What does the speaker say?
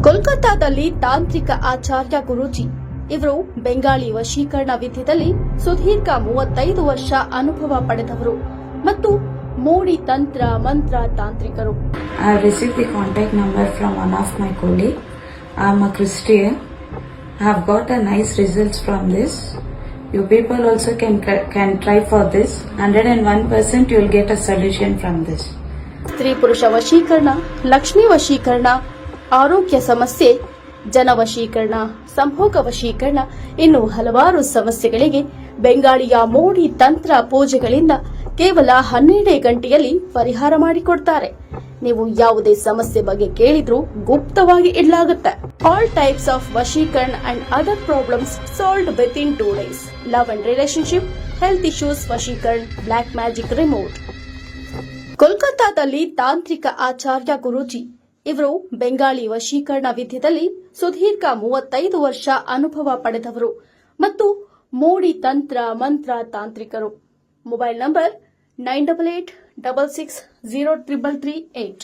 ಕೋಲ್ಕತ್ತಾದಲ್ಲಿ ತಾಂತ್ರಿಕ ಆಚಾರ್ಯ ಗುರೂಜಿ ಇವರು ಬೆಂಗಾಳಿ ವಶೀಕರಣ ವಿದ್ಯೆಯಲ್ಲಿ ಸುದೀರ್ಘ 35 ವರ್ಷ ಅನುಭವ ಪಡೆದವರು ಮತ್ತು ಮೋಡಿ ತಂತ್ರ ಮಂತ್ರ ತಾಂತ್ರಿಕರು. I have received the contact number from one of my colleague. I am a Christian. I have got a nice results from this. You people also can try for this. 101% you will get a solution from this. ಸ್ತ್ರೀ ಪುರುಷ ವಶೀಕರಣ, ಲಕ್ಷ್ಮೀ ವಶೀಕರಣ, ಆರೋಗ್ಯ ಸಮಸ್ಯೆ, ಜನ ವಶೀಕರಣ, ಸಂಭೋಗ ವಶೀಕರಣ ಇನ್ನು ಹಲವಾರು ಸಮಸ್ಯೆಗಳಿಗೆ ಬೆಂಗಾಳಿಯ ಮೋಡಿ ತಂತ್ರ ಪೂಜೆಗಳಿಂದ ಕೇವಲ 12 ಗಂಟೆಯಲ್ಲಿ ಪರಿಹಾರ ಮಾಡಿಕೊಡ್ತಾರೆ. ನೀವು ಯಾವುದೇ ಸಮಸ್ಯೆ ಬಗ್ಗೆ ಕೇಳಿದ್ರೂ ಗುಪ್ತವಾಗಿ ಇಡಲಾಗುತ್ತೆ. All types of vashikaran and other problems solved with in 2 days. Love and relationship, health issues vashikaran, black magic remote. ಕೋಲ್ಕತ್ತಾದಲ್ಲಿ ತಾಂತ್ರಿಕ ಆಚಾರ್ಯ ಗುರೂಜಿ ಇವರು ಬೆಂಗಾಳಿ ವಶೀಕರಣ ವಿದ್ಯೆಯಲ್ಲಿ ಸುದೀರ್ಘ 35 ವರ್ಷ ಅನುಭವ ಪಡೆದವರು ಮತ್ತು ಮೋಡಿ ತಂತ್ರ ಮಂತ್ರ ತಾಂತ್ರಿಕರು. Mobile number 9886603338.